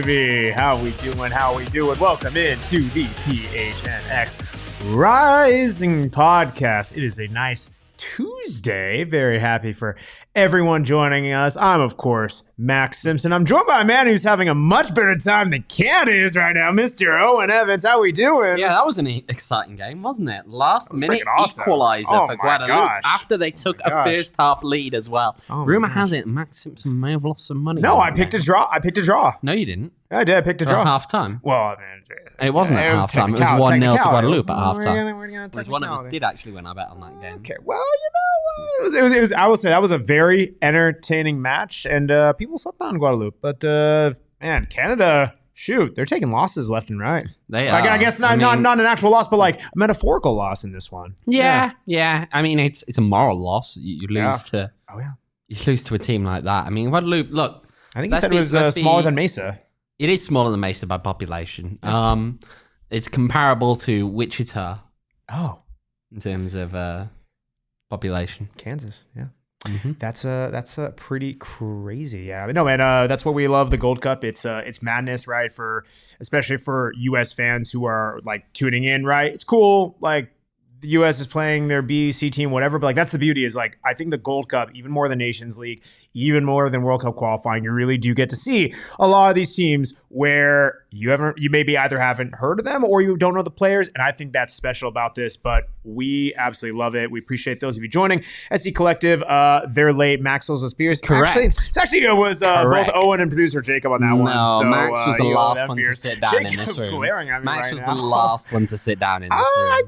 baby. How we doing? Welcome into the PHNX Rising Podcast. It is a nice Tuesday. Very happy for everyone joining us. I'm, of course, Max Simpson. I'm joined by a man who's having a much better time than Cat is right now, Mr. Owen Evans. How we doing? Yeah, that was an exciting game, wasn't it? Last minute awesome. equalizer for Guadeloupe after they took a first half lead as well. Rumor has it Max Simpson may have lost some money. No, I picked a draw. No, you didn't. I did. I picked a draw. At half time. Well, I mean, it wasn't at half time. It was 1-0 to Guadeloupe at half time. One of us did actually win, I bet, on that game. Okay, well, it was. I will say that was a very entertaining match, and people slept on Guadeloupe. But man, Canada, shoot, they're taking losses left and right. They are. Like, I guess not an actual loss, but like a metaphorical loss in this one. Yeah. I mean, it's a moral loss. You lose to. Oh yeah. You lose to a team like that. I mean, Guadeloupe. Look, I think you said it was smaller than Mesa. It is smaller than Mesa by population. It's comparable to Wichita. Oh, in terms of population. Kansas, yeah. Mm-hmm. That's pretty crazy. Yeah, no, man. That's what we love. The Gold Cup. It's madness, right? Especially for U.S. fans who are like tuning in, right? It's cool. Like the U.S. is playing their BC team, whatever. But like that's the beauty is like I think the Gold Cup, even more than Nations League, even more than World Cup qualifying, you really do get to see a lot of these teams where you maybe either haven't heard of them or you don't know the players. And I think that's special about this, but we absolutely love it. We appreciate those of you joining. SC Collective, they're late. Max Sosa Spears. Correct. It was both Owen and producer Jacob on that one. No, so, Max was the last one to sit down Jacob in this room. Glaring at me Max right was now. the last one to sit down in this room. I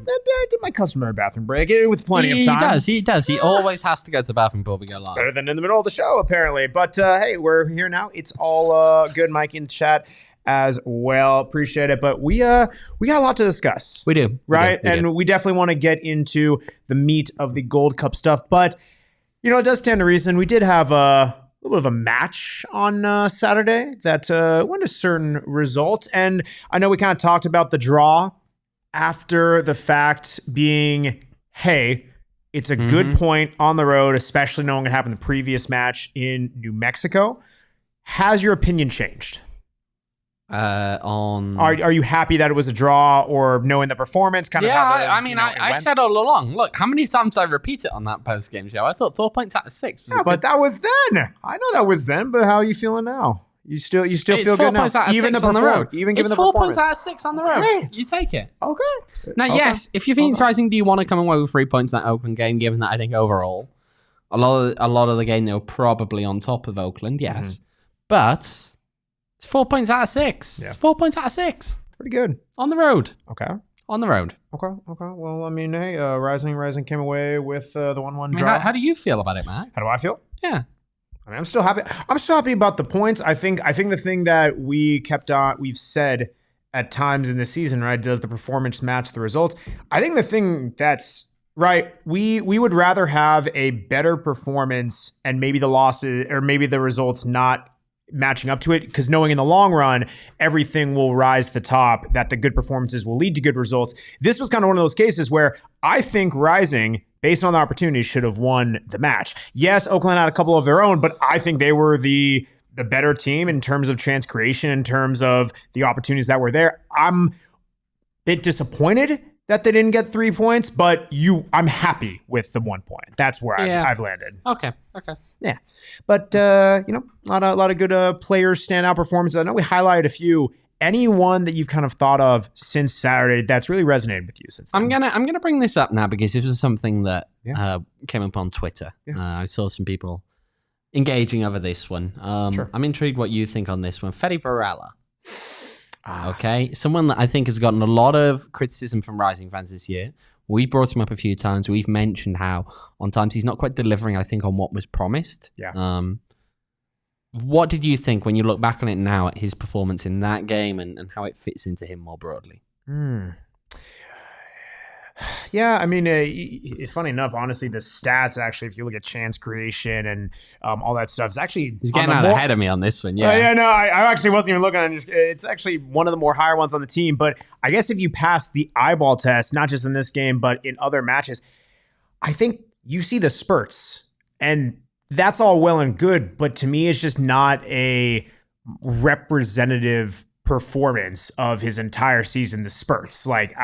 did my customary bathroom break with plenty of time. He does. He always has to go to the bathroom before we go live. Better than in the middle of the show, apparently. But hey, we're here now. It's all good. Mike in the chat as well. Appreciate it. But we got a lot to discuss. We do. Right? We do. We definitely want to get into the meat of the Gold Cup stuff. But, it does stand to reason. We did have a little bit of a match on Saturday that went a certain result. And I know we kind of talked about the draw after the fact being, hey, it's a good point on the road, especially knowing what happened in the previous match in New Mexico. Has your opinion changed? Are you happy that it was a draw or knowing the performance? I said all along, look, how many times did I repeat it on that post-game show? I thought 4 points out of 6. But that was then. I know that was then, but how are you feeling now? You still feel good now? Even the road. It's 4 points out of 6 on the road. Okay. You take it. Okay. Now, yes, if you're Phoenix Rising, do you want to come away with 3 points in that Oakland game, given that I think overall, a lot of the game they were probably on top of Oakland, yes. But it's 4 points out of 6. Yeah. It's 4 points out of 6. Pretty good. On the road. Okay. On the road. Okay. Well, I mean, hey, Rising came away with the 1-1 draw. How do you feel about it, Matt? How do I feel? Yeah. I mean, I'm still happy. I'm still happy about the points. I think the thing that we've said at times in the season, right? Does the performance match the results? I think the thing that's right, we would rather have a better performance and maybe the losses or maybe the results not matching up to it, because knowing in the long run, everything will rise to the top, that the good performances will lead to good results. This was kind of one of those cases where I think Rising, based on the opportunity, should have won the match. Yes, Oakland had a couple of their own, but I think they were the better team in terms of chance creation, in terms of the opportunities that were there. I'm a bit disappointed that they didn't get 3 points, but I'm happy with the 1 point. That's where I've landed. Okay. Yeah. But, a lot of good players, standout performances. I know we highlighted a few. Anyone that you've kind of thought of since Saturday that's really resonated with you since then? I'm gonna bring this up now because this was something that came up on Twitter. Yeah. I saw some people engaging over this one. Sure. I'm intrigued what you think on this one. Fede Varela. Okay, someone that I think has gotten a lot of criticism from Rising fans this year. We brought him up a few times. We've mentioned how on times he's not quite delivering, I think, on what was promised. Yeah. What did you think when you look back on it now at his performance in that game and how it fits into him more broadly? Yeah, I mean, it's funny enough, honestly, the stats, actually, if you look at chance creation and all that stuff, it's actually... He's getting out ahead of me on this one, yeah. I actually wasn't even looking at it. It's actually one of the more higher ones on the team, but I guess if you pass the eyeball test, not just in this game, but in other matches, I think you see the spurts, and that's all well and good, but to me, it's just not a representative performance of his entire season, the spurts. Like,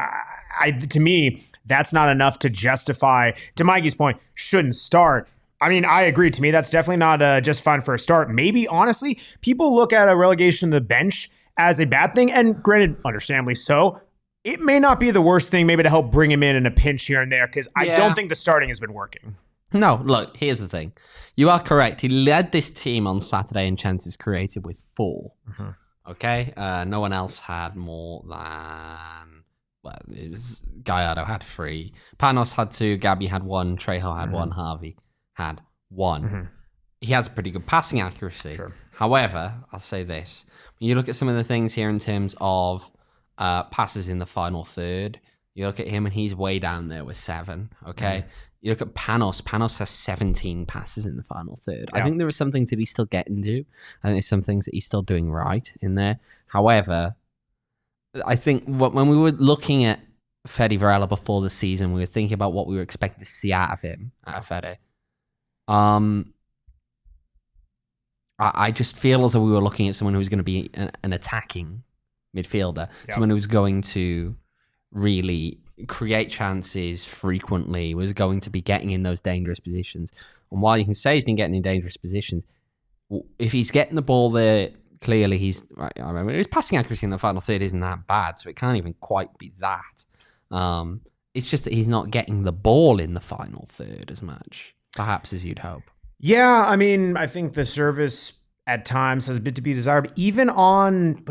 to me, that's not enough to justify, to Mikey's point, shouldn't start. I mean, I agree. To me, that's definitely not just fine for a start. Maybe, honestly, people look at a relegation to the bench as a bad thing, and granted, understandably so. It may not be the worst thing, maybe to help bring him in a pinch here and there, because I don't think the starting has been working. No, look, here's the thing. You are correct. He led this team on Saturday in chances created with 4. Mm-hmm. Okay? No one else had more than... Well, it was Gallardo had 3. Panos had 2. Gabby had 1. Trejo had 1. Harvey had 1. Mm-hmm. He has pretty good passing accuracy. Sure. However, I'll say this. When you look at some of the things here in terms of passes in the final third, you look at him and he's way down there with 7. Okay? You look at Panos. Panos has 17 passes in the final third. Yeah. I think there are some things that he's still getting to. I think there's some things that he's still doing right in there. However, I think when we were looking at Fede Varela before the season, we were thinking about what we were expecting to see out of him, out of Fede. I just feel as though we were looking at someone who was going to be an attacking midfielder, someone who was going to really create chances frequently, was going to be getting in those dangerous positions. And while you can say he's been getting in dangerous positions, if he's getting the ball there, clearly he's... Right, I mean, his passing accuracy in the final third isn't that bad, so it can't even quite be that. It's just that he's not getting the ball in the final third as much, perhaps, as you'd hope. Yeah, I mean, I think the service at times has a bit to be desired, even on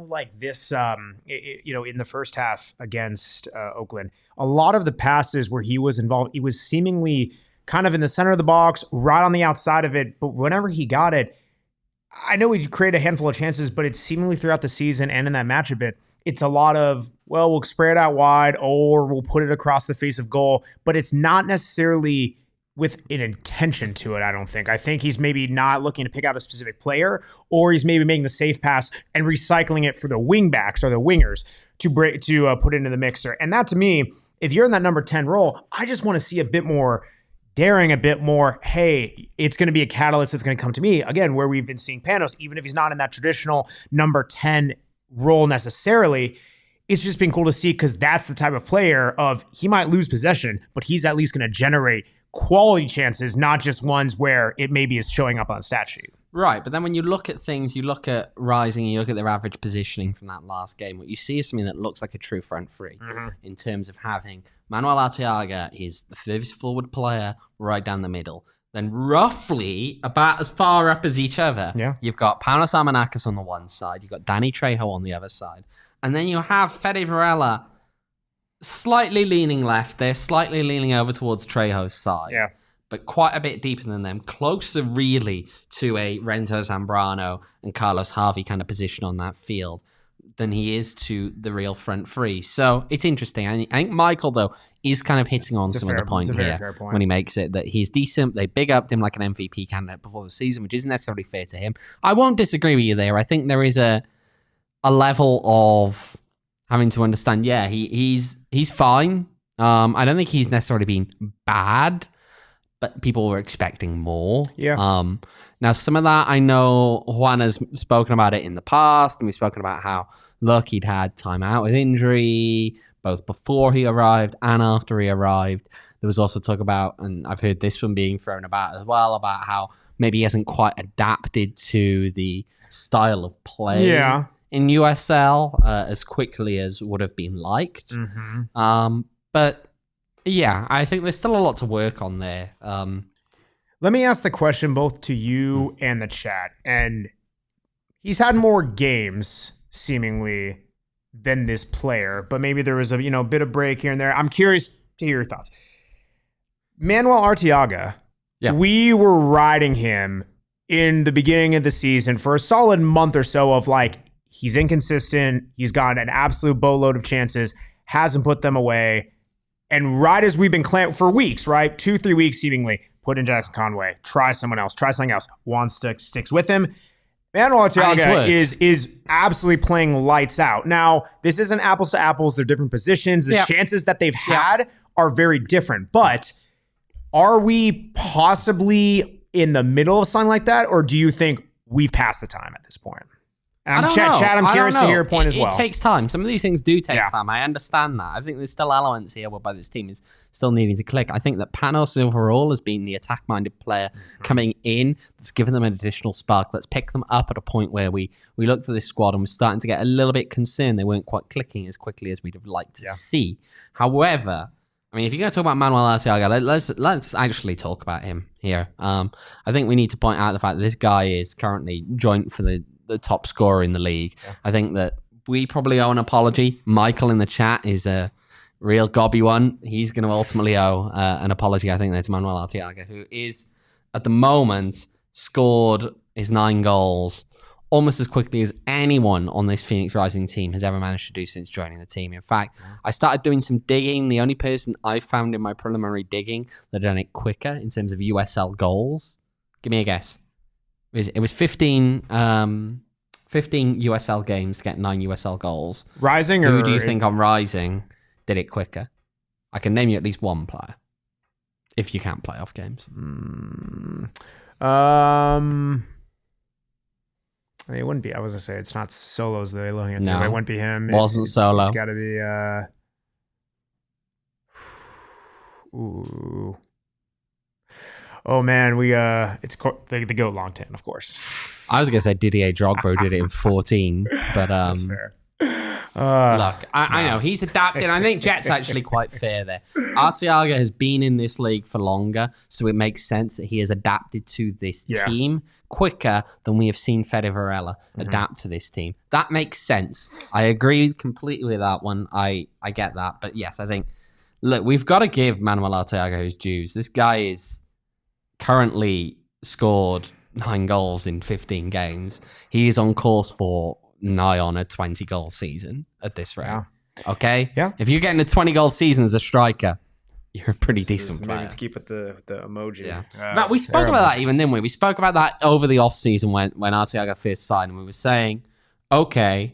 like this, in the first half against Oakland, a lot of the passes where he was involved, he was seemingly kind of in the center of the box, right on the outside of it. But whenever he got it, I know he'd create a handful of chances, but it's seemingly throughout the season and in that match a bit, it's a lot of, well, we'll spray it out wide or we'll put it across the face of goal, but it's not necessarily with an intention to it, I don't think. I think he's maybe not looking to pick out a specific player, or he's maybe making the safe pass and recycling it for the wing backs or the wingers to put into the mixer. And that, to me, if you're in that number 10 role, I just want to see a bit more daring, a bit more, hey, it's going to be a catalyst that's going to come to me. Again, where we've been seeing Panos, even if he's not in that traditional number 10 role necessarily, it's just been cool to see, because that's the type of player of, he might lose possession, but he's at least going to generate quality chances, not just ones where it maybe is showing up on a stat sheet. Right, but then when you look at things, you look at Rising, you look at their average positioning from that last game, what you see is something that looks like a true front three in terms of having Manuel Arteaga is the furthest forward player right down the middle. Then roughly about as far up as each other, you've got Paunos Armanakis on the one side, you've got Danny Trejo on the other side, and then you have Fede Varela slightly leaning left, they're slightly leaning over towards Trejo's side, but quite a bit deeper than them, closer really to a Renzo Zambrano and Carlos Harvey kind of position on that field than he is to the real front three. So it's interesting. I think Michael, though, is kind of hitting on some of the point here when he makes it, that he's decent. They big upped him like an MVP candidate before the season, which isn't necessarily fair to him. I won't disagree with you there. I think there is a level of having to understand, he's fine. I don't think he's necessarily been bad, but people were expecting more. Now, some of that, I know Juan has spoken about it in the past, and we've spoken about how, look, he'd had time out with injury, both before he arrived and after he arrived. There was also talk about, and I've heard this one being thrown about as well, about how maybe he hasn't quite adapted to the style of play in USL as quickly as would have been liked. But yeah, I think there's still a lot to work on there. Let me ask the question both to you and the chat. And he's had more games, seemingly, than this player, but maybe there was a bit of break here and there. I'm curious to hear your thoughts. Manuel Arteaga, we were riding him in the beginning of the season for a solid month or so of like, he's inconsistent, he's got an absolute boatload of chances, hasn't put them away. And right as we've been for weeks, right? 2-3 weeks seemingly, put in Jackson Conway, try someone else, try something else. Juan sticks with him. Manuel Arteaga is absolutely playing lights out. Now, this isn't apples to apples. They're different positions. The chances that they've had are very different. But are we possibly in the middle of something like that? Or do you think we've passed the time at this point. And I don't Chad, know. I'm curious to hear your point as well. It takes time. Some of these things do take time. I understand that. I think there's still elements here whereby this team is still needing to click. I think that Panos overall has been the attack-minded player coming in that's given them an additional spark. Let's pick them up at a point where we looked at this squad and we're starting to get a little bit concerned they weren't quite clicking as quickly as we'd have liked to see. However, I mean, if you're going to talk about Manuel Arteaga, let's actually talk about him here. I think we need to point out the fact that this guy is currently joint for the top scorer in the league. I think that we probably owe an apology. Michael in the chat is a real gobby one. He's going to ultimately owe an apology. I think that's Manuel Arteaga, who is at the moment scored his 9 goals almost as quickly as anyone on this Phoenix Rising team has ever managed to do since joining the team. In fact, I started doing some digging. The only person I found in my preliminary digging that had done it quicker in terms of USL goals, give me a guess. It was 15 USL games to get 9 USL goals. Rising, who do you think on Rising did it quicker? I can name you at least one player, if you count playoff games. I mean, it wouldn't be. I was gonna say it's not Solos that they're looking at. No, it wouldn't be him. Wasn't Solo. It's got to be. Ooh. Oh man, it's the GOAT Longtan, of course. I was gonna say Didier Drogba did it in 14, but that's fair. Look, I know he's adapted. I think Jet's actually quite fair there. Arteaga has been in this league for longer, so it makes sense that he has adapted to this team quicker than we have seen Fede Varela adapt to this team. That makes sense. I agree completely with that one. I get that, but yes, I think we've got to give Manuel Arteaga his dues. This guy is currently scored 9 goals in 15 games. He is on course for nigh on a 20-goal season at this rate. Yeah. Okay? Yeah. If you're getting a 20-goal season as a striker, you're a pretty decent player. Maybe to keep with the emoji. Yeah. But we spoke about that even, didn't we? We spoke about that over the off-season when Arteaga first signed, and we were saying, okay,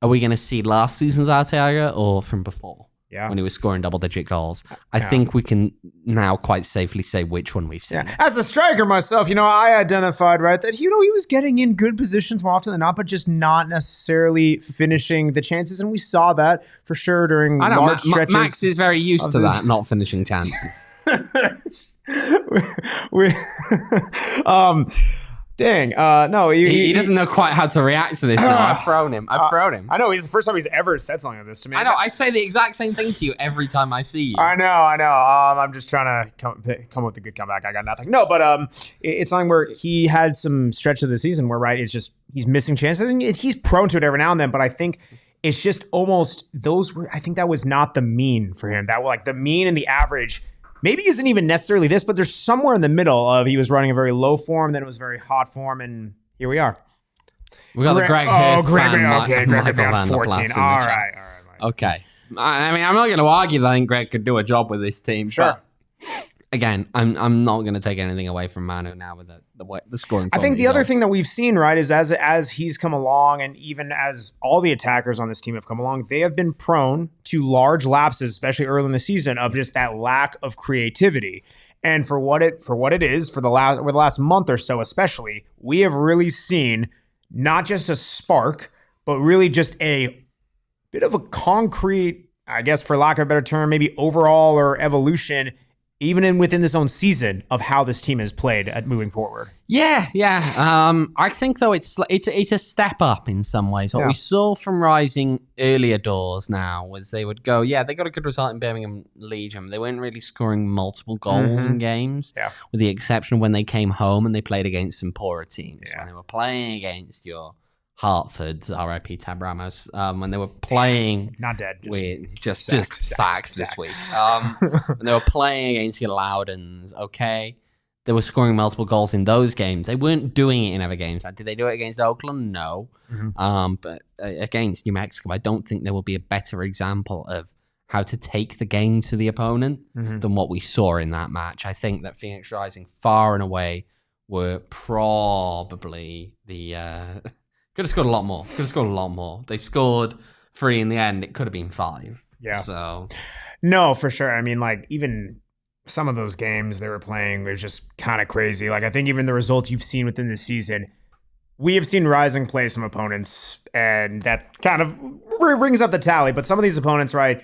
are we going to see last season's Arteaga or from before? Yeah. When he was scoring double-digit goals. I think we can now quite safely say which one we've seen. Yeah. As a striker myself, I identified, right, that, he was getting in good positions more often than not, but just not necessarily finishing the chances. And we saw that for sure during large stretches. Max is very used to that, not finishing chances. Dang. No, he doesn't know quite how to react to this now. I've thrown him. I know. It's the first time he's ever said something like this to me. I know. I say the exact same thing to you every time I see you. I know. I'm just trying to come with a good comeback. I got nothing. No, but it's something where he had some stretch of the season where, right, it's just he's missing chances. And he's prone to it every now and then, but I think it's just almost I think that was not the mean for him. That the mean and the average maybe isn't even necessarily this, but there's somewhere in the middle of he was running a very low form, then it was very hot form, and here we are. We got the Greg Hurst fan, Greg fan 14. All right. Okay. I mean, I'm not going to argue that I think Greg could do a job with this team. Sure. Again, I'm not going to take anything away from Manu now with the scoring. I think the other thing that we've seen, right, is as he's come along, and even as all the attackers on this team have come along, they have been prone to large lapses, especially early in the season, of just that lack of creativity. And for what it is, for the last month or so especially, we have really seen not just a spark, but really just a bit of a concrete, I guess for lack of a better term, maybe overall or evolution, even within this own season, of how this team has played at moving forward. Yeah. I think though it's a step up in some ways. What we saw from Rising earlier doors now was they would go, they got a good result in Birmingham Legion. They weren't really scoring multiple goals in games, with the exception of when they came home and they played against some poorer teams. When they were playing against your Hartford's, R.I.P. Tab Ramos, when they were playing... Not dead. Just sacked this week. When they were playing against your Loudons, okay, they were scoring multiple goals in those games. They weren't doing it in other games. Did they do it against Oakland? No. But against New Mexico, I don't think there will be a better example of how to take the game to the opponent than what we saw in that match. I think that Phoenix Rising far and away were probably the... Could have scored a lot more. They scored 3 in the end. It could have been 5. Yeah. So, no, for sure. I mean, even some of those games they were playing was just kind of crazy. I think even the results you've seen within the season, we have seen Rising play some opponents, and that kind of brings up the tally. But some of these opponents, right,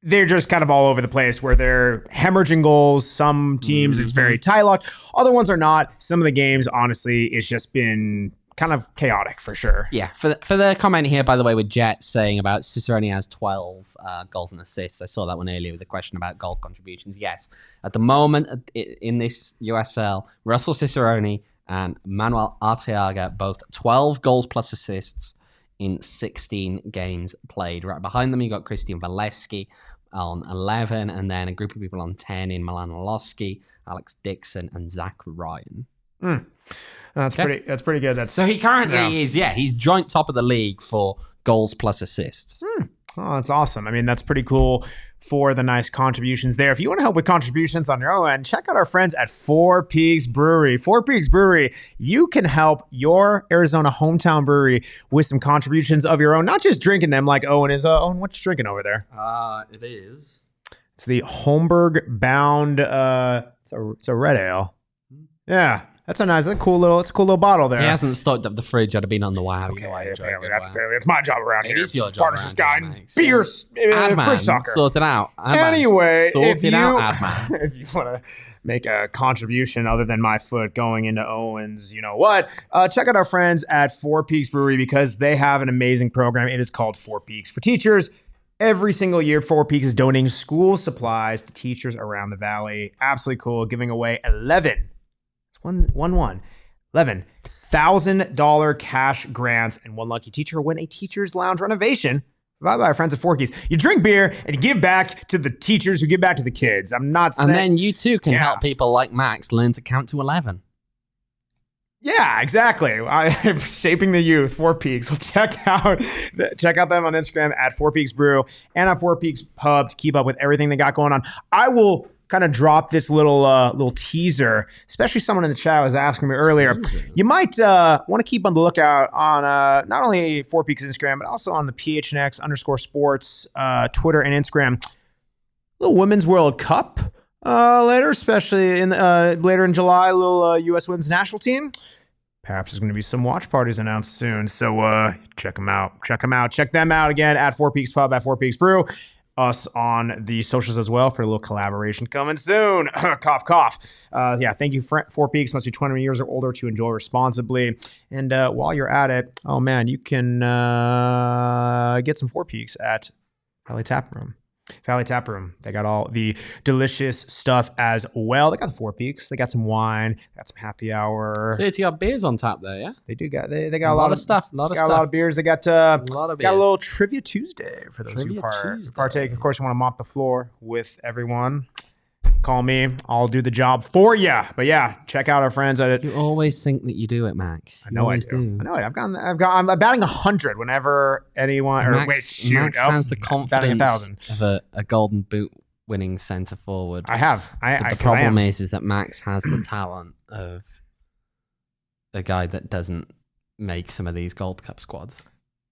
they're just kind of all over the place where they're hemorrhaging goals. Some teams, it's very tie-locked. Other ones are not. Some of the games, honestly, it's just been kind of chaotic for sure. Yeah, for the comment here, by the way, with Jet saying about Cicerone has 12 goals and assists. I saw that one earlier with a question about goal contributions. Yes, at the moment in this USL, Russell Cicerone and Manuel Arteaga, both 12 goals plus assists in 16 games played. Right behind them, you got Christian Valeski on 11, and then a group of people on 10 in Milan Olowski, Alex Dixon, and Zach Ryan. That's pretty good. So he currently is, he's joint top of the league for goals plus assists. Oh, that's awesome. I mean, that's pretty cool for the nice contributions there. If you want to help with contributions on your own end, check out our friends at Four Peaks Brewery. Four Peaks Brewery, you can help your Arizona hometown brewery with some contributions of your own, not just drinking them like Owen is. Owen, what you drinking over there? It is. It's the Holmberg Bound. It's a red ale. Yeah. That's a cool little bottle there. He hasn't stocked up the fridge. I'd have been on the wow. Okay, that's my job around here. It is your job around here, beers, fridge soccer. Sort it out. Anyway, if you want to make a contribution other than my foot going into Owen's, you know what? Check out our friends at Four Peaks Brewery because they have an amazing program. It is called Four Peaks for Teachers. Every single year, Four Peaks is donating school supplies to teachers around the valley. Absolutely cool. Giving away $11,000 cash grants, and one lucky teacher will win a teacher's lounge renovation provided by our friends at Four Keys. You drink beer and you give back to the teachers who give back to the kids. I'm not saying... And then you too can help people like Max learn to count to 11. Yeah, exactly. I'm shaping the youth. Four Peaks. Well, check out them on Instagram at Four Peaks Brew and on Four Peaks Pub to keep up with everything they got going on. I will kind of drop this little teaser, especially someone in the chat was asking me earlier. You might want to keep on the lookout on not only Four Peaks Instagram, but also on the PHNX_sports Twitter and Instagram. Little Women's World Cup later, especially later in July, little U.S. Women's National Team. Perhaps there's going to be some watch parties announced soon. So check them out. Check them out again at Four Peaks Pub, at Four Peaks Brew. Us on the socials as well for a little collaboration coming soon. Cough, cough. Thank you, Four Peaks. Must be 20 years or older to enjoy responsibly. And while you're at it, oh man, you can get some Four Peaks at Valley Tap Room. Valley Tap Room. They got all the delicious stuff as well. They got the Four Peaks. They got some wine. Got some happy hour. 30 odd beers on tap there, yeah? They do got they got a lot of stuff. A lot of beers. They got a little Trivia Tuesday for those who partake. Of course, you want to mop the floor with everyone. Call me. I'll do the job for you. But yeah, check out our friends at it. You always think that you do it, Max. I know I do. I know it. I'm batting 100 whenever anyone. Max has the confidence of a Golden Boot winning centre forward. I have. The problem is that Max has the talent of a guy that doesn't make some of these Gold Cup squads.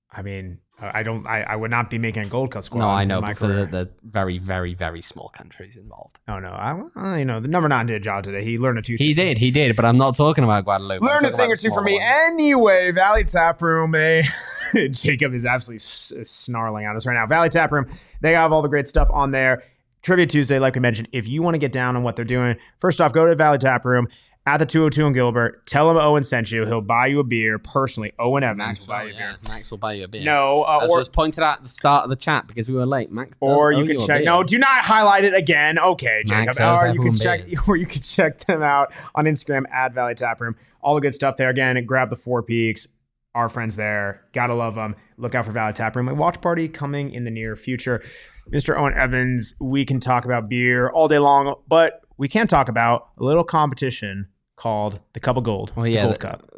I mean, I would not be making a Gold Cup squad. No, I know, but for the very, very, very small countries involved. Oh no, the number 9 did a job today. He learned a few. He did, but I'm not talking about Guadalupe. Learned a thing or two from me anyway. Valley Tap Room, Jacob is absolutely snarling on us right now. Valley Tap Room, they have all the great stuff on there. Trivia Tuesday, like we mentioned. If you want to get down on what they're doing, first off, go to Valley Tap Room. At the 202 in Gilbert, tell him Owen sent you. He'll buy you a beer personally. Owen Evans will buy you a beer. Max will buy you a beer. No, as was pointed out at the start of the chat because we were late. Max does or you can check. No, do not highlight it again. Okay, Jacob. Or you can check them out on Instagram at Valley Tap Room. All the good stuff there. Again, grab the Four Peaks. Our friends there. Gotta love them. Look out for Valley Tap Room. A watch party coming in the near future. Mr. Owen Evans, we can talk about beer all day long, but we can't talk about a little competition called the Cup of Gold. Well, yeah, the Gold Cup.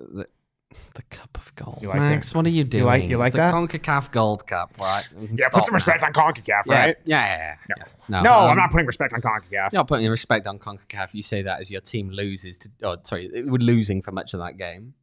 The Cup of Gold. You like Max, what are you doing? You like that? The CONCACAF Gold Cup, right? Yeah, put some respect on CONCACAF, right? Yeah. No, I'm not putting respect on CONCACAF. You're not putting respect on CONCACAF. You say that as your team loses we're losing for much of that game.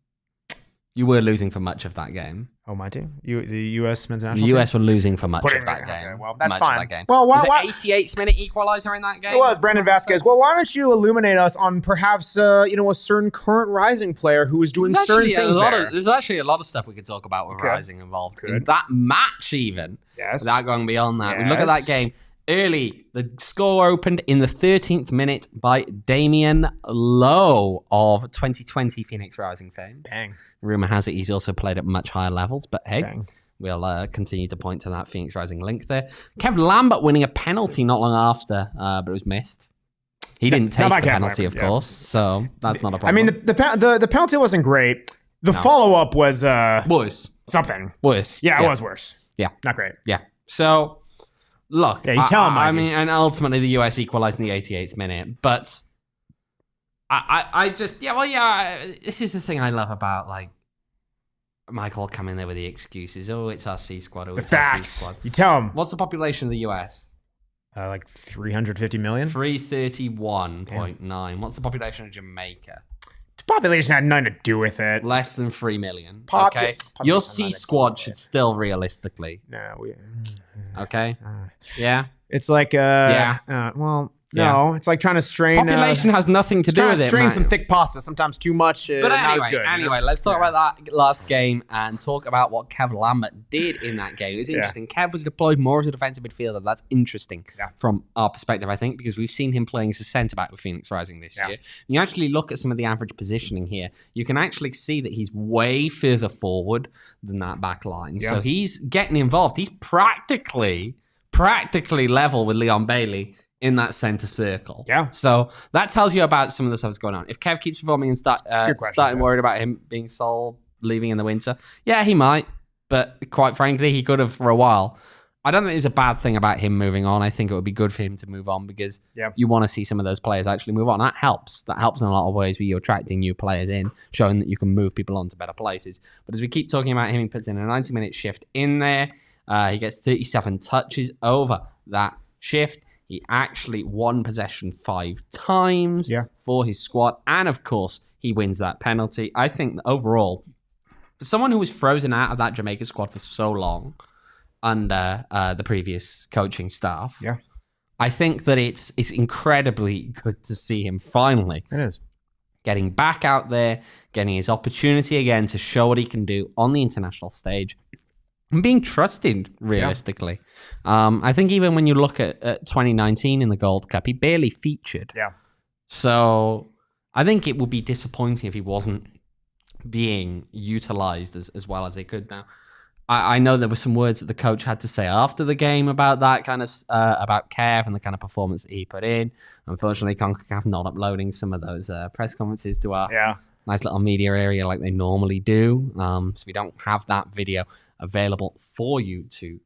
You were losing for much of that game. Oh, my team? The U.S. men's national The team? US were losing for much of that game. Okay, well, that's much fine. Of that game. Well, was it 88th minute equalizer in that game? It was Brandon Vasquez. Well, why don't you illuminate us on perhaps a certain current Rising player who is doing certain things there? There's actually a lot of stuff we could talk about with Rising involved. In that match even. Yes. Without going beyond that. Yes. We look at that game. Early, the score opened in the 13th minute by Damian Lowe of 2020 Phoenix Rising fame. Bang. Rumor has it he's also played at much higher levels, but hey, Bang. We'll continue to point to that Phoenix Rising link there. Kevon Lambert winning a penalty not long after, but it was missed. He didn't take the penalty, of course, so that's not a problem. I mean, the penalty wasn't great. The follow-up was... worse. Something. Worse. Yeah, it was worse. Yeah. Not great. Yeah. So... Look, yeah, you tell him. I mean, and ultimately the US equalized in the 88th minute, but I just, this is the thing I love about like Michael coming there with the excuses. Oh, it's our C squad. Oh, the it's facts. Our C squad. You tell him. What's the population of the US? Like 350 million. 331.9. What's the population of Jamaica? The population had nothing to do with it. Less than 3 million. Okay, your C squad should still realistically. No, okay. Yeah. It's like no, it's like trying to strain. Population has nothing to do with it. Strain some thick pasta. Sometimes too much. But anyway, not as good. Anyway, let's talk about that last game and talk about what Kevon Lambert did in that game. It was interesting. Kev was deployed more as a defensive midfielder. That's interesting from our perspective, I think, because we've seen him playing as a centre back with Phoenix Rising this year. When you actually look at some of the average positioning here, you can actually see that he's way further forward than that back line. So he's getting involved. He's practically level with Leon Bailey in that center circle. Yeah. So that tells you about some of the stuff that's going on. If Kev keeps performing and starting worried about him being sold, leaving in the winter, yeah, he might. But quite frankly, he could have for a while. I don't think there's a bad thing about him moving on. I think it would be good for him to move on because you want to see some of those players actually move on. That helps. That helps in a lot of ways where you're attracting new players in, showing that you can move people on to better places. But as we keep talking about him, he puts in a 90-minute shift in there. He gets 37 touches over that shift. He actually won possession 5 times for his squad. And of course, he wins that penalty. I think that overall, for someone who was frozen out of that Jamaica squad for so long under the previous coaching staff, I think that it's incredibly good to see him finally getting back out there, getting his opportunity again to show what he can do on the international stage. And being trusted, realistically. I think even when you look at 2019 in the Gold Cup, he barely featured. Yeah. So I think it would be disappointing if he wasn't being utilized as well as they could now. I know there were some words that the coach had to say after the game about that kind of, about Kev and the kind of performance that he put in. Unfortunately, CONCACAF not uploading some of those press conferences to our nice little media area like they normally do. So we don't have that video available for you to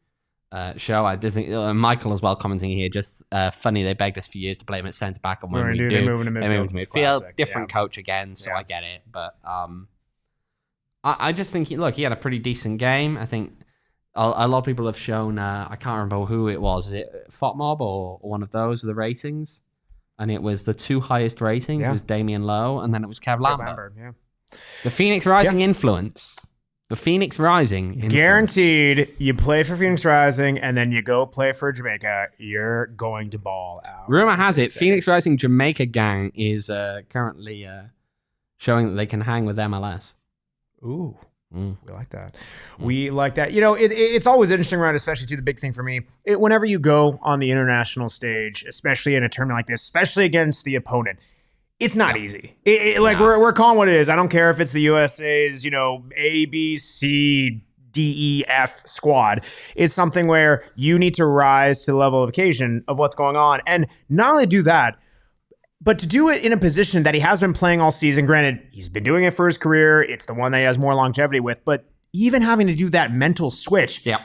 show. I did think Michael as well commenting here, just funny, they begged us for years to play him at centre back, and when we do, they move him to midfield. Different coach again, so I get it. But I just think, he had a pretty decent game. I think a lot of people have shown, I can't remember who it was. Is it FOTMob or one of those with the ratings? And it was the 2 highest ratings was Damian Lowe, and then it was Kevon Lambert. The Phoenix Rising influence. The Phoenix Rising influence. Guaranteed, you play for Phoenix Rising, and then you go play for Jamaica, you're going to ball out. Rumor has it, Phoenix Rising Jamaica gang is currently showing that they can hang with MLS. Ooh. We like that. We like that. It's always interesting, right? Especially to the big thing for me. Whenever you go on the international stage, especially in a tournament like this, especially against the opponent, it's not easy. We're calling what it is. I don't care if it's the USA's, A, B, C, D, E, F squad. It's something where you need to rise to the level of occasion of what's going on. And not only do that, but to do it in a position that he has been playing all season. Granted, he's been doing it for his career. It's the one that he has more longevity with. But even having to do that mental switch. Yeah.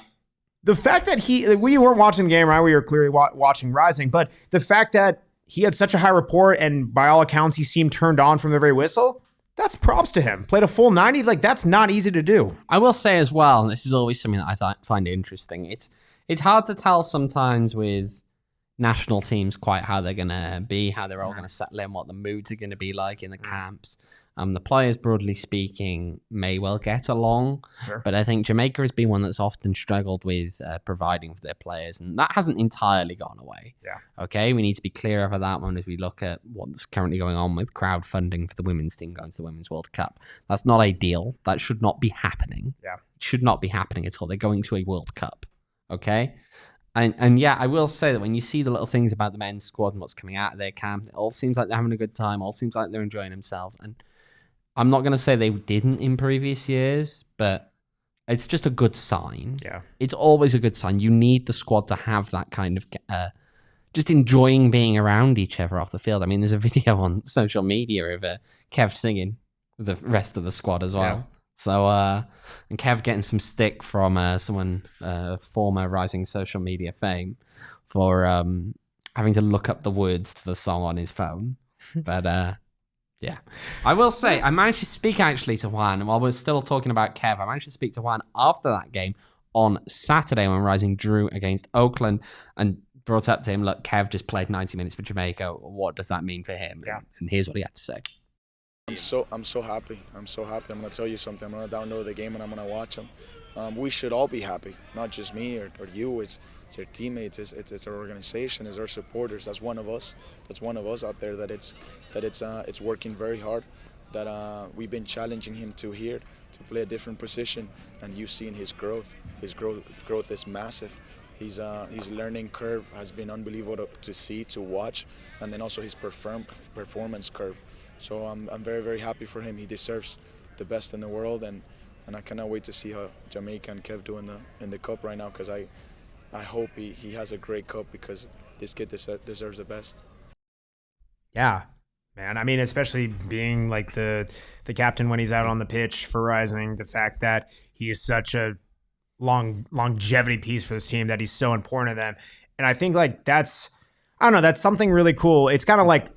The fact that we weren't watching the game, right? We were clearly watching Rising. But the fact that he had such a high report and by all accounts, he seemed turned on from the very whistle. That's props to him. Played a full 90. That's not easy to do. I will say as well, and this is always something that I find interesting. It's hard to tell sometimes with national teams quite how they're going to be, how they're all going to settle in, what the moods are going to be like in the camps. The players, broadly speaking, may well get along, Sure. but I think Jamaica has been one that's often struggled with providing for their players, and that hasn't entirely gone away. Yeah. Okay, we need to be clear over that one as we look at what's currently going on with crowdfunding for the women's team going to the Women's World Cup. That's not ideal. That should not be happening. Yeah. It should not be happening at all. They're going to a World Cup. Okay? And yeah, I will say that when you see the little things about the men's squad and what's coming out of their camp, it all seems like they're having a good time. All seems like they're enjoying themselves. And I'm not going to say they didn't in previous years, but it's just a good sign. Yeah. It's always a good sign. You need the squad to have that kind of just enjoying being around each other off the field. I mean, there's a video on social media of Kev singing with the rest of the squad as well. Yeah. So, and Kev getting some stick from someone, former rising social media fame, for having to look up the words to the song on his phone. But yeah, I will say, I managed to speak actually to Juan while we're still talking about Kev. I managed to speak to Juan after that game on Saturday when Rising drew against Oakland and brought up to him, look, Kev just played 90 minutes for Jamaica. What does that mean for him? Yeah. And here's what he had to say. I'm so happy. I'm so happy. I'm going to tell you something. I'm going to download the game and I'm going to watch them. We should all be happy, not just me or you. It's our teammates. It's our organization. It's our supporters. That's one of us. That's one of us out there. It's working very hard. That we've been challenging him to play a different position, and you've seen his growth. His growth is massive. His learning curve has been unbelievable to see, to watch, and then also his performance curve. So I'm very, very happy for him. He deserves the best in the world, and I cannot wait to see how Jamaica and Kev do in the cup right now, because I hope he has a great cup, because this kid deserves the best. Yeah, man. I mean, especially being like the captain when he's out on the pitch for Rising, the fact that he is such a longevity piece for this team, that he's so important to them. And I think like that's something really cool. It's kind of like,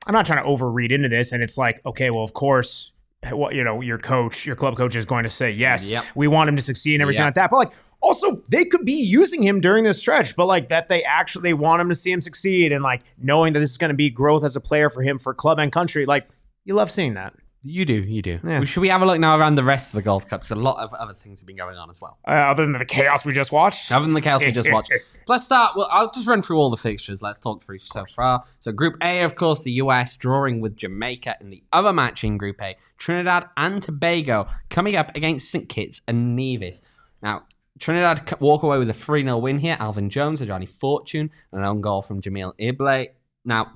I'm not trying to overread into this, and it's like, okay, well, of course, your club coach is going to say, yes, we want him to succeed and everything like that. But like, also, they could be using him during this stretch, but like that they actually want him to see him succeed, and like knowing that this is going to be growth as a player for him, for club and country. Like, you love seeing that. You do. Yeah. Should we have a look now around the rest of the Gold Cup? Because a lot of other things have been going on as well. Other than the chaos we just watched? Let's start. Well, I'll just run through all the fixtures. Let's talk through so far. So Group A, of course, the US drawing with Jamaica. In the other match in Group A, Trinidad and Tobago coming up against St. Kitts and Nevis. Now, Trinidad walk away with a 3-0 win here. Alvin Jones, Johnny Fortune, and an own goal from Jamil Ible. Now,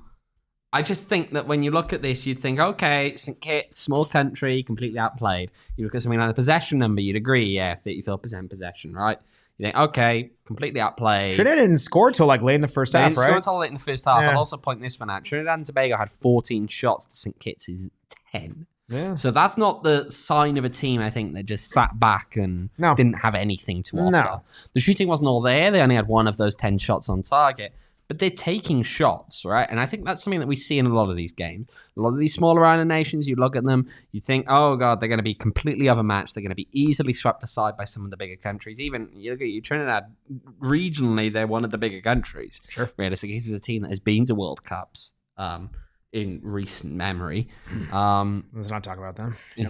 I just think that when you look at this, you'd think, okay, St. Kitts, small country, completely outplayed. You look at something like the possession number, you'd agree, 34% possession, right? You think, okay, completely outplayed. Trinidad didn't score till like late in the first half, right? They didn't score until late in the first half. I'll also point this one out. Trinidad and Tobago had 14 shots to St. Kitts' 10. Yeah. So that's not the sign of a team, I think, that just sat back and didn't have anything to offer. No. The shooting wasn't all there. They only had one of those 10 shots on target. But they're taking shots, right? And I think that's something that we see in a lot of these games. A lot of these smaller island nations, you look at them, you think, oh, God, they're going to be completely overmatched. They're going to be easily swept aside by some of the bigger countries. Even, you look at Trinidad, regionally, they're one of the bigger countries. Sure. Realistically, this is a team that has been to World Cups in recent memory. Let's not talk about them. Yeah.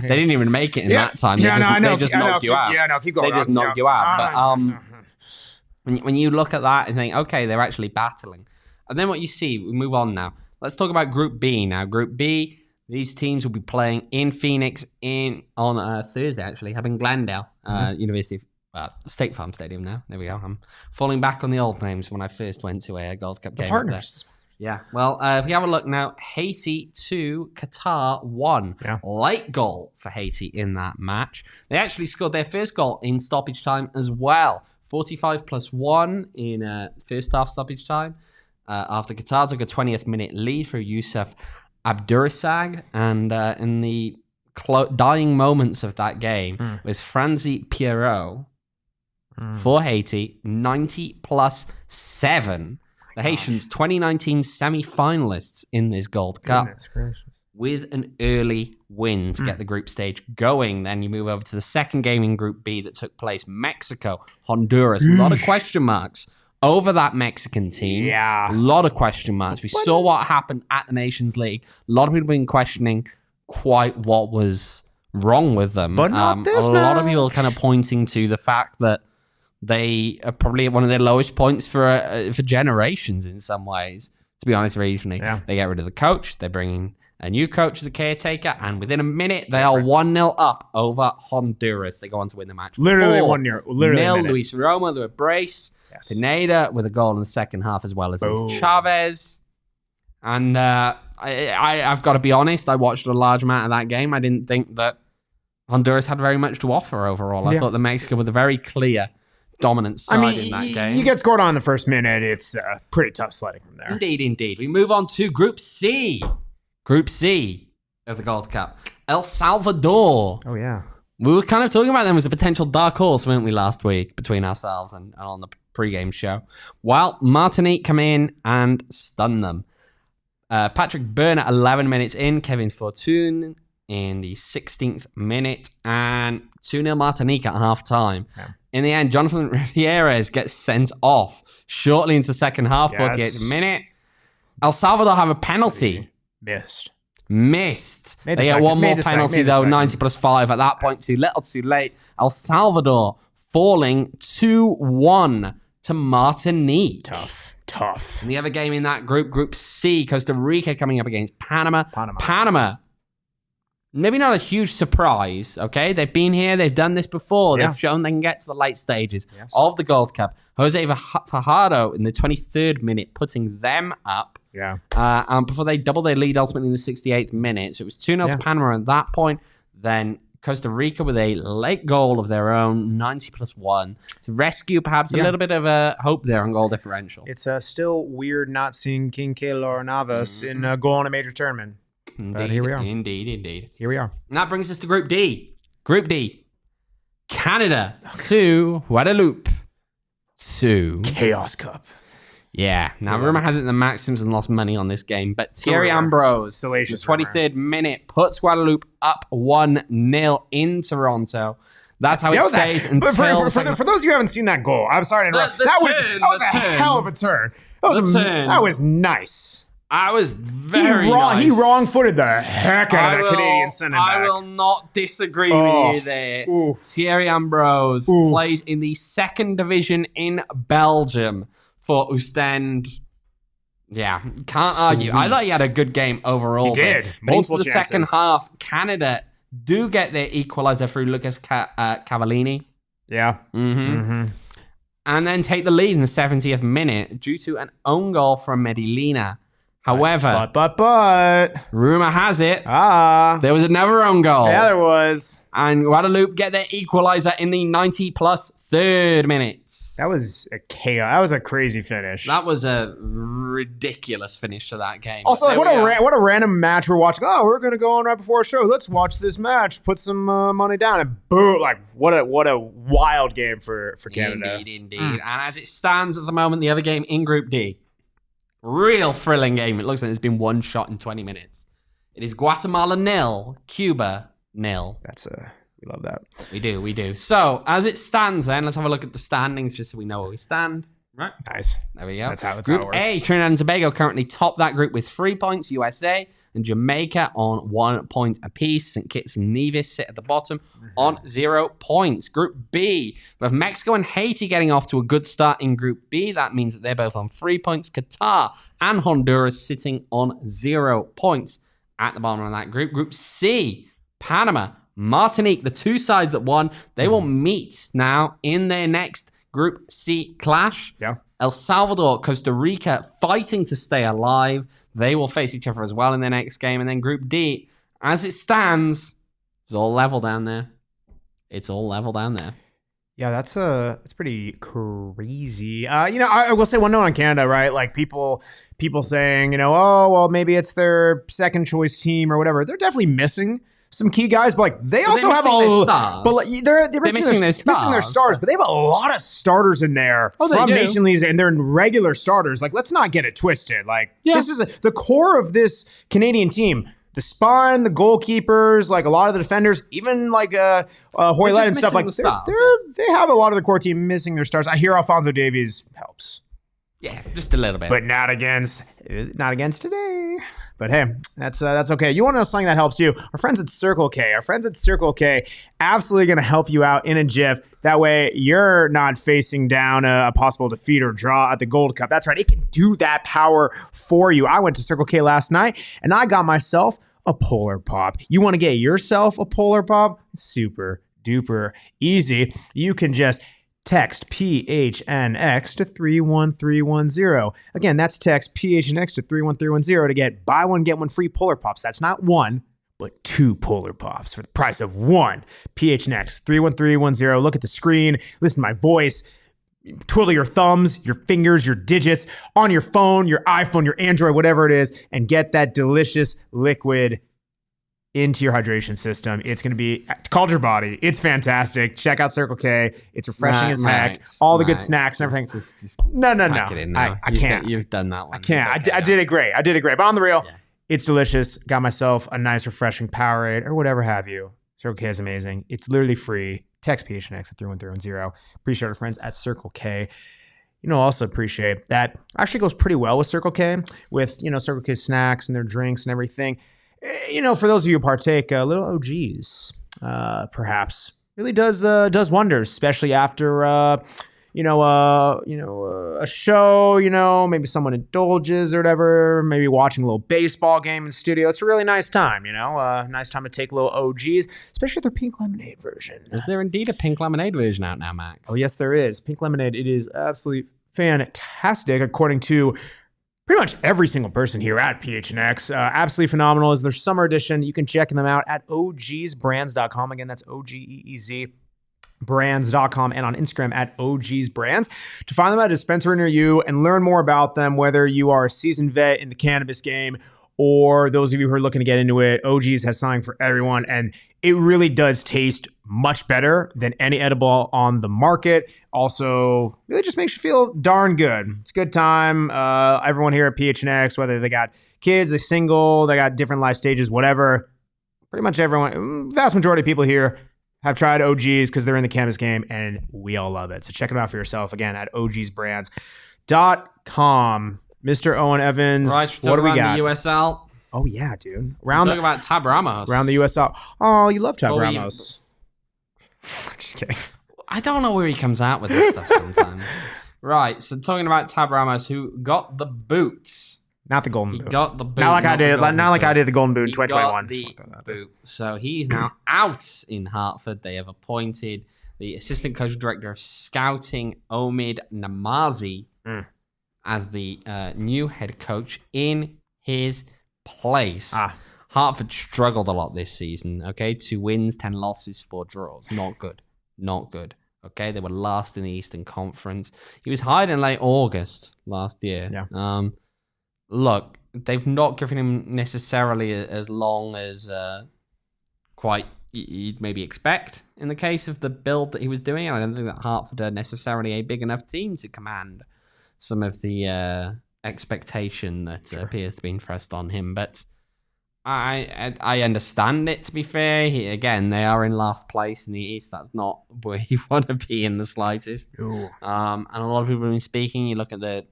They didn't even make it in that time. They just knocked you out. Yeah, no, keep going. They just knocked you out. But when you look at that and think, okay, they're actually battling. And then what you see, we move on now. Let's talk about Group B now. Group B, these teams will be playing in Phoenix on Thursday, actually, up in Glendale, University of State Farm Stadium now. There we go. I'm falling back on the old names when I first went to a Gold Cup game. Partners. Yeah. Well, if you have a look now, Haiti 2, Qatar 1. Yeah. Late goal for Haiti in that match. They actually scored their first goal in stoppage time as well. 45+1 in first half stoppage time. After Qatar took a 20th minute lead for Youssef Abdurrasag. And in the dying moments of that game was Franzi Pierrot for Haiti, 90+7. The Haitians, 2019 semi-finalists in this Gold Cup, with an early win to get the group stage going. Then you move over to the second game in Group B that took place. Mexico, Honduras, a lot of question marks over that Mexican team. Yeah. A lot of question marks. We saw what happened at the Nations League. A lot of people have been questioning quite what was wrong with them. But not this A lot of match. people kind of pointing to the fact that they are probably at one of their lowest points for generations in some ways, to be honest, regionally. Yeah. They get rid of the coach. They bring in a new coach as a caretaker, and within a minute, they are 1-0 up over Honduras. They go on to win the match. Literally 1-0. Literally a minute. Luis Roma with a brace. Yes. Pineda with a goal in the second half, as well as Boom. Luis Chavez. And I've got to be honest, I watched a large amount of that game. I didn't think that Honduras had very much to offer overall. I thought that Mexico were the very clear dominant side in that game. You get scored on in the first minute, it's pretty tough sledding from there. Indeed. We move on to Group C. Group C of the Gold Cup. El Salvador. Oh, yeah. We were kind of talking about them as a potential dark horse, weren't we, last week between ourselves and on the pre-game show? Well, Martinique come in and stun them. Patrick Byrne at 11 minutes in, Kevin Fortune in the 16th minute, and 2-0 Martinique at half-time. Yeah. In the end, Jonathan Rivieres gets sent off shortly into the second half, 48th minute. El Salvador have a penalty. Missed. They get one more penalty, though, 90 plus 5. At that point, too little, too late. El Salvador falling 2-1 to Martinique. Tough. And the other game in that group, Group C, Costa Rica coming up against Panama. Maybe not a huge surprise, okay? They've been here. They've done this before. They've shown they can get to the late stages of the Gold Cup. Jose Fajardo in the 23rd minute, putting them up. Yeah. And before they double their lead ultimately in the 68th minute. So it was 2-0 to Panama at that point. Then Costa Rica with a late goal of their own, 90 plus 1. To rescue perhaps a little bit of a hope there on goal differential. It's still weird not seeing King Keylor Navas in goal in a major tournament. But here we are. Indeed. Here we are. And that brings us to Group D. Group D. Canada to Guadeloupe to Chaos Cup. Yeah. Now, rumor has it the Maxims and lost money on this game, but Thierry Ambrose, the 23rd minute, puts Guadeloupe up 1-0 in Toronto. That's how it stays until... But for those of you who haven't seen that goal, I'm sorry to interrupt. That was a hell of a turn. That was nice. I was very nice. He wrong-footed the heck out of that Canadian center back. I will not disagree with you there. Ooh. Thierry Ambrose plays in the second division in Belgium for Oostende. Yeah, can't argue. I thought he had a good game overall. He did. But into the second half, Canada do get their equalizer through Lucas Cavallini. Yeah. And then take the lead in the 70th minute due to an own goal from Medellina. However, but rumor has it there was another own goal. Yeah, there was. And Guadeloupe get their equalizer in the 90 plus 3rd minutes. That was a chaos. That was a crazy finish. That was a ridiculous finish to that game. Also, like, what a random match we're watching. Oh, we're gonna go on right before a show. Let's watch this match. Put some money down, and boom! Like what a wild game for Canada. Indeed. And as it stands at the moment, the other game in Group D. Real thrilling game. It looks like there's been one shot in 20 minutes. It is Guatemala 0, Cuba 0. We love that. We do. So, as it stands then, let's have a look at the standings just so we know where we stand. Right. Nice. There we go. That's how it Group works. A, Trinidad and Tobago currently top that group with 3 points. USA and Jamaica on 1 point apiece. St. Kitts and Nevis sit at the bottom on 0 points. Group B, with Mexico and Haiti getting off to a good start in Group B. That means that they're both on 3 points. Qatar and Honduras sitting on 0 points at the bottom of that group. Group C, Panama, Martinique, the two sides that won. They will meet now in their next Group C clash. Yeah. El Salvador, Costa Rica fighting to stay alive. They will face each other as well in their next game. And then Group D, as it stands, it's all level down there. Yeah, that's pretty crazy. I will say one note on Canada, right? Like people saying, oh, well, maybe it's their second choice team or whatever. They're definitely missing some key guys, but like they also have stars. But like, they're missing their stars, but they have a lot of starters in there from Nation Leagues, and they're regular starters. Like, let's not get it twisted. Like, this is the core of this Canadian team. The spine, the goalkeepers, like a lot of the defenders, even like Hoyland and stuff like that. They have a lot of the core team missing their stars. I hear Alphonso Davies helps. Yeah, just a little bit. But not against today. But hey, that's okay. You want to know something that helps you? Our friends at Circle K. Absolutely going to help you out in a jiff. That way, you're not facing down a possible defeat or draw at the Gold Cup. That's right. It can do that power for you. I went to Circle K last night, and I got myself a Polar Pop. You want to get yourself a Polar Pop? Super duper easy. You can just text PHNX to 31310. Again, that's text PHNX to 31310 to get buy one, get one free Polar Pops. That's not one, but 2 Polar Pops for the price of one. PHNX 31310. Look at the screen, listen to my voice, twiddle your thumbs, your fingers, your digits on your phone, your iPhone, your Android, whatever it is, and get that delicious liquid into your hydration system. It's going to be called your body. It's fantastic. Check out Circle K. It's refreshing as heck. All the good snacks and everything. No. I can't. You've done that one. I can't. Okay, I did it great. But on the real, it's delicious. Got myself a nice refreshing Powerade or whatever have you. Circle K is amazing. It's literally free. Text PHNX at 31310. Appreciate our friends at Circle K. Also appreciate that actually goes pretty well with Circle K, with, Circle K snacks and their drinks and everything. For those of you who partake, little OGs, perhaps really does wonders, especially after, a show, maybe someone indulges or whatever, maybe watching a little baseball game in studio. It's a really nice time, nice time to take little OGs, especially their pink lemonade version. Is there indeed a pink lemonade version out now, Max? Oh, yes, there is. Pink lemonade. It is absolutely fantastic, according to pretty much every single person here at PHNX. Absolutely phenomenal. Is their summer edition. You can check them out at ogsbrands.com. Again, that's OGEEZ brands.com, and on Instagram at ogsbrands to find them at a dispensary near you and learn more about them, whether you are a seasoned vet in the cannabis game or those of you who are looking to get into it. OGs has something for everyone, and it really does taste much better than any edible on the market. Also, really just makes you feel darn good. It's a good time. Everyone here at PHNX, whether they got kids, they're single, they got different life stages, whatever, pretty much everyone, vast majority of people here have tried OGs because they're in the cannabis game, and we all love it. So check it out for yourself, again, at ogsbrands.com. Mr. Owen Evans, right, what do we got? The USL. Oh, yeah, dude. Talking about Tab Ramos. Around the USL. Oh, you love Tab Ramos. Just kidding. I don't know where he comes out with this stuff sometimes. Right, so talking about Tab Ramos, who got the boots. Not the golden boot. He got the boot. Not like I did the golden boot in 2021. The boot. So he's now out in Hartford. They have appointed the assistant coach director of scouting, Omid Namazi, as the new head coach in his place. Hartford struggled a lot this season. Okay, 2 wins, 10 losses, 4 draws. Not good. Okay, they were last in the Eastern Conference. He was hired in late August last year. Yeah. Look, they've not given him necessarily as long as quite you'd maybe expect in the case of the build that he was doing. I don't think that Hartford are necessarily a big enough team to command some of the expectation that appears to be pressed on him. But I understand it, to be fair. Again, they are in last place in the East. That's not where you want to be in the slightest. And a lot of people have been speaking. You look at the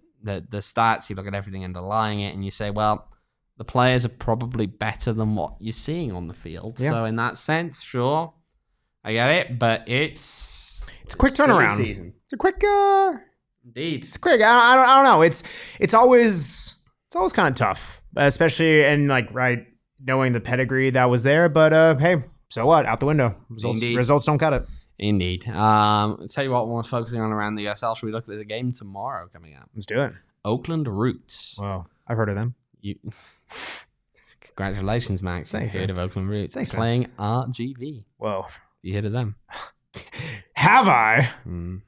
stats, you look at everything underlying it, and you say, well, the players are probably better than what you're seeing on the field. Yeah. So in that sense, sure, I get it, but it's a quick turnaround. Season. It's a quick, indeed. It's quick. I don't know. It's always kind of tough, especially in knowing the pedigree that was there. But hey, so what? Out the window. Results don't cut it. Indeed. I'll tell you what we're focusing on around the USL. Should we look at the game tomorrow coming up? Let's do it. Oakland Roots. Wow. I've heard of them. Congratulations, Max. Thanks. You heard of Oakland Roots. Thanks, playing RGV. Whoa. You heard of them? Have I?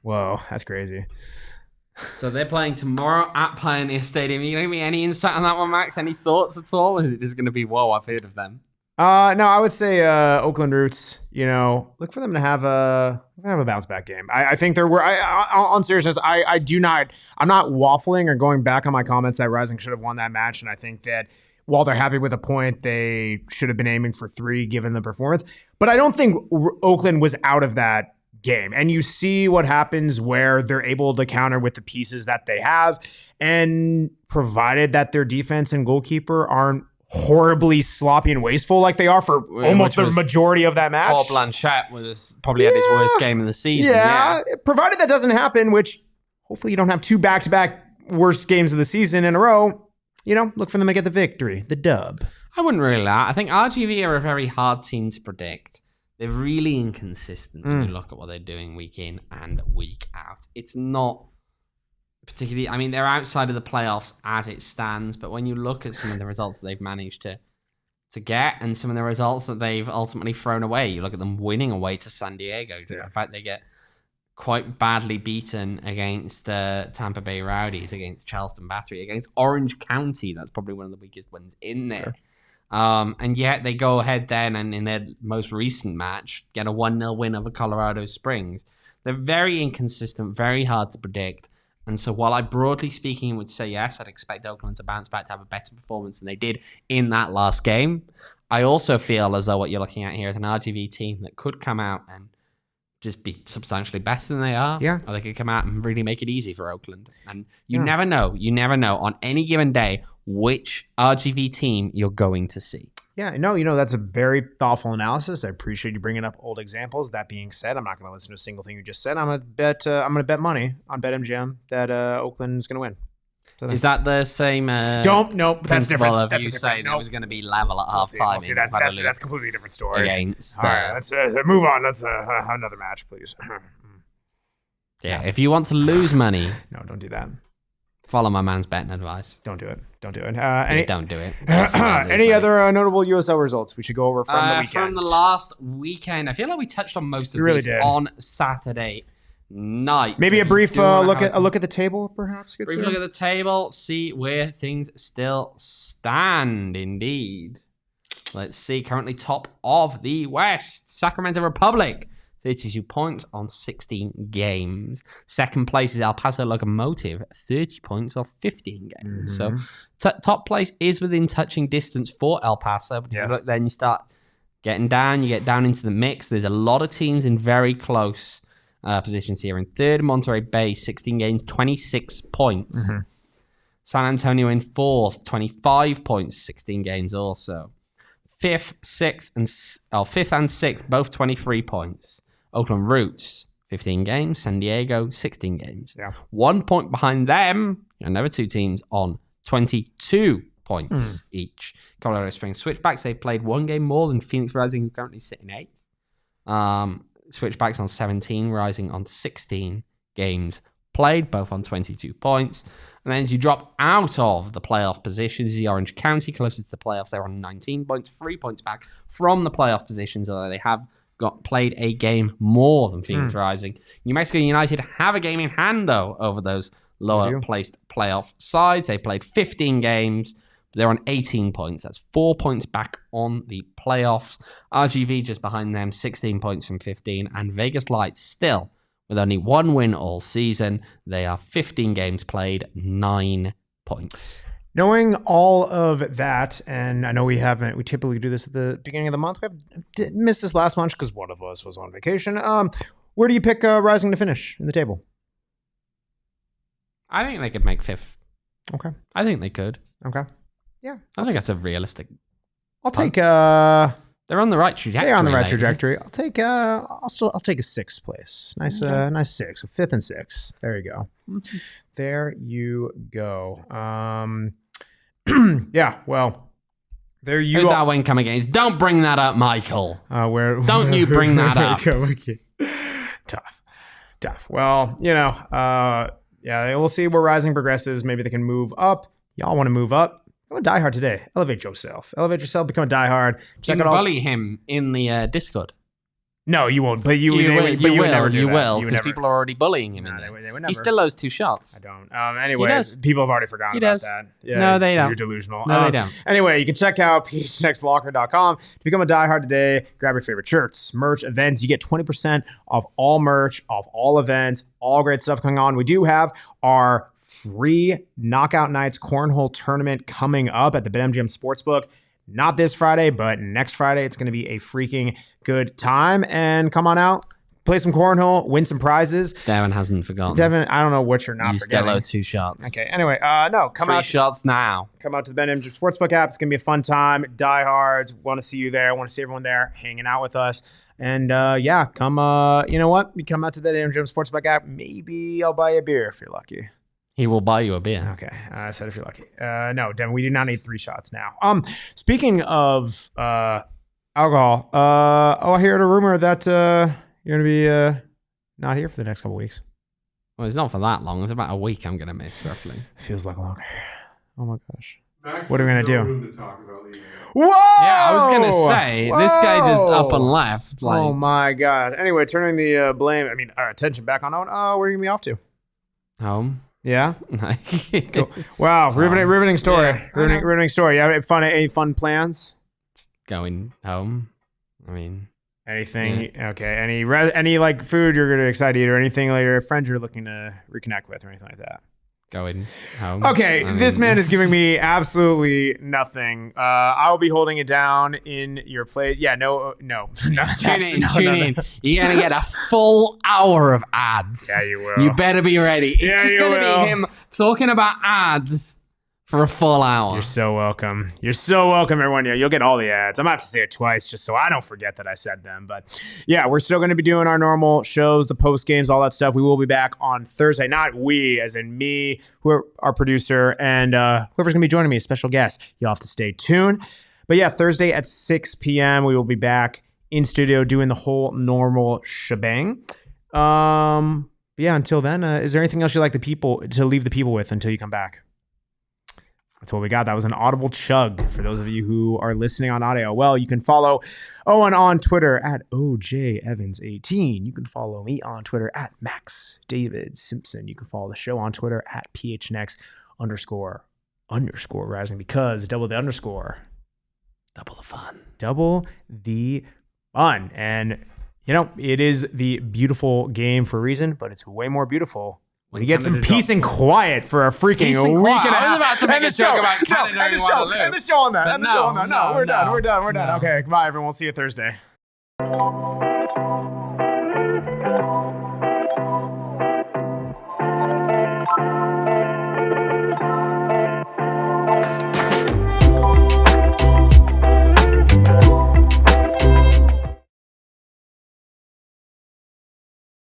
Whoa. That's crazy. So they're playing tomorrow at Pioneer Stadium. Are you going to give me any insight on that one, Max? Any thoughts at all? Is it just going to be, whoa, I've heard of them? No, I would say Oakland Roots, look for them to have a bounce back game. I think there were, on seriousness, I'm not waffling or going back on my comments that Rising should have won that match. And I think that while they're happy with a point, they should have been aiming for 3 given the performance. But I don't think Oakland was out of that game. And you see what happens where they're able to counter with the pieces that they have. And provided that their defense and goalkeeper aren't horribly sloppy and wasteful like they are for almost the majority of that match. Paul Blanchett was probably had his worst game of the season. Yeah, provided that doesn't happen, which hopefully you don't have 2 back-to-back worst games of the season in a row. Look for them to get the victory, the dub. I wouldn't really lie. I think RGV are a very hard team to predict. They're really inconsistent when you look at what they're doing week in and week out. It's not particularly, I mean, they're outside of the playoffs as it stands, but when you look at some of the results that they've managed to get and some of the results that they've ultimately thrown away, you look at them winning away to San Diego. In fact, they get quite badly beaten against Tampa Bay Rowdies, against Charleston Battery, against Orange County. That's probably one of the weakest ones in there. And yet they go ahead then and in their most recent match, get a 1-0 win over Colorado Springs. They're very inconsistent, very hard to predict. And so while I broadly speaking would say yes, I'd expect Oakland to bounce back to have a better performance than they did in that last game, I also feel as though what you're looking at here is an RGV team that could come out and just be substantially better than they are. Yeah. Or they could come out and really make it easy for Oakland. And you never know. You never know on any given day which RGV team you're going to see. Yeah, no, that's a very thoughtful analysis. I appreciate you bringing up old examples. That being said, I'm not going to listen to a single thing you just said. I'm going to bet money on BetMGM that Oakland's going to win. So is that the same? Nope. That's different. That's you saying it was going to be level at halftime. See, that's a completely different story. Against, all right, let's move on. Let's have another match, please. Yeah, if you want to lose money, no, don't do that. Follow my man's betting advice. Don't do it. Don't do it. Don't do it. Any other notable USL results we should go over from the weekend? From the last weekend, I feel like we touched on most of these on Saturday night. Maybe a brief look at the table, perhaps. Brief look at the table, see where things still stand. Indeed. Let's see. Currently top of the West, Sacramento Republic. 32 points on 16 games. Second place is El Paso Locomotive, 30 points off 15 games. So top place is within touching distance for El Paso. But you look, then you start getting down. You get down into the mix. There's a lot of teams in very close positions here. In third, Monterey Bay, 16 games, 26 points. San Antonio in fourth, 25 points, 16 games also. Fifth and sixth, both 23 points. Oakland Roots, 15 games. San Diego, 16 games. 1 point behind them, another 2 teams on 22 points each. Colorado Springs Switchbacks, they played 1 game more than Phoenix Rising, who currently sit in 8th. Switchbacks on 17, Rising on 16 games played, both on 22 points. And then as you drop out of the playoff positions, the Orange County closest to the playoffs, they're on 19 points, 3 points back from the playoff positions, although they have played a game more than Phoenix Rising. New Mexico United have a game in hand, though, over those lower-placed playoff sides. They played 15 games. They're on 18 points. That's 4 points back on the playoffs. RGV just behind them, 16 points from 15. And Vegas Lights still with only 1 win all season. They are 15 games played, 9 points. Knowing all of that, and I know we typically do this at the beginning of the month. We missed this last month because one of us was on vacation. Where do you pick Rising to finish in the table? I think they could make 5th. Okay. I think they could. Okay. Yeah. I think that's a realistic. I'll take. They're on the right trajectory. They're on the right trajectory. I'll take. I'll take a 6th place. Nice. Nice 6. So 5th and 6th. There you go. There you go. Yeah. Well, there you. Who's that Owain coming against? Don't bring that up, Michael. Don't you bring that up? Tough. Well, yeah, we'll see where Rising progresses. Maybe they can move up. Y'all want to move up? Become a diehard today. Elevate yourself. Become a diehard. Check it out. Bully him in the Discord. No, you won't. But you will. You will, because people are already bullying him in there. They would never. He still owes 2 shots. I don't. Anyway, people have already forgotten about that. Yeah, no, they don't. You're delusional. No, they don't. Anyway, you can check out PHNXLocker.com to become a diehard today. Grab your favorite shirts, merch, events. You get 20% off all merch, off all events, all great stuff going on. We do have our free Knockout Nights Cornhole Tournament coming up at the BetMGM Sportsbook. Not this Friday, but next Friday. It's going to be a freaking good time. And come on out. play some cornhole, win some prizes. Devin hasn't forgotten. Devin, I don't know what you're not you forgetting. still owe 2 shots. Okay. Anyway, no, come 3 out. shots now. Come out to the BetMGM Sportsbook app. It's gonna be a fun time. Diehards, want to see you there. Want to see everyone there hanging out with us. And yeah, come. You know what? You come out to the BetMGM Sportsbook app. Maybe I'll buy you a beer if you're lucky. He will buy you a beer. Okay, I said if you're lucky. No, Devin, we do not need 3 shots now. Speaking of alcohol, I heard a rumor that you're gonna be not here for the next couple weeks. Well, it's not for that long. It's about a week I'm gonna miss roughly. Feels like longer. Oh my gosh. Max, What are we gonna do? room to talk about leaving. Whoa! Yeah, I was gonna say this guy just up and left. Like, Oh my god. Anyway, turning the our attention back on. Where are you gonna be off to? home. Yeah. Cool. Wow, riveting story. Yeah. Riveting story. You have any fun plans? Going home. I mean, Anything? Okay. Any like food you're gonna excited to eat, or anything like your friends you're looking to reconnect with, or anything like that? going home. Okay, I this mean, man is giving me absolutely nothing. I'll be holding it down in your place. Yeah, no. Tune in. You're gonna get a full hour of ads. Yeah, you will. You better be ready. It's Yeah, just you gonna will. be him talking about ads for a full hour. You're so welcome. You're so welcome, everyone. Yeah, you'll get all the ads. I'm gonna have to say it twice just so I don't forget that I said them. But yeah, we're still gonna be doing our normal shows, the post games, all that stuff. We will be back on Thursday. Not we, as in me, who are our producer, and whoever's gonna be joining me, a special guest. You'll have to stay tuned. But yeah, Thursday at 6 p.m. we will be back in studio doing the whole normal shebang. Yeah, until then, is there anything else you'd like to leave the people with until you come back? That's what we got. That was an audible chug for those of you who are listening on audio. Well, you can follow Owen on Twitter at OJEvans18. You can follow me on Twitter at Max David Simpson. You can follow the show on Twitter at PHNX __ rising, because double the underscore. Double the fun. Double the fun. And, it is the beautiful game for a reason, but it's way more beautiful when you get some peace and quiet for a freaking week and a half. I was about to make a joke about Canada. End the show on that. No, we're done. No. Okay, goodbye, everyone. We'll see you Thursday.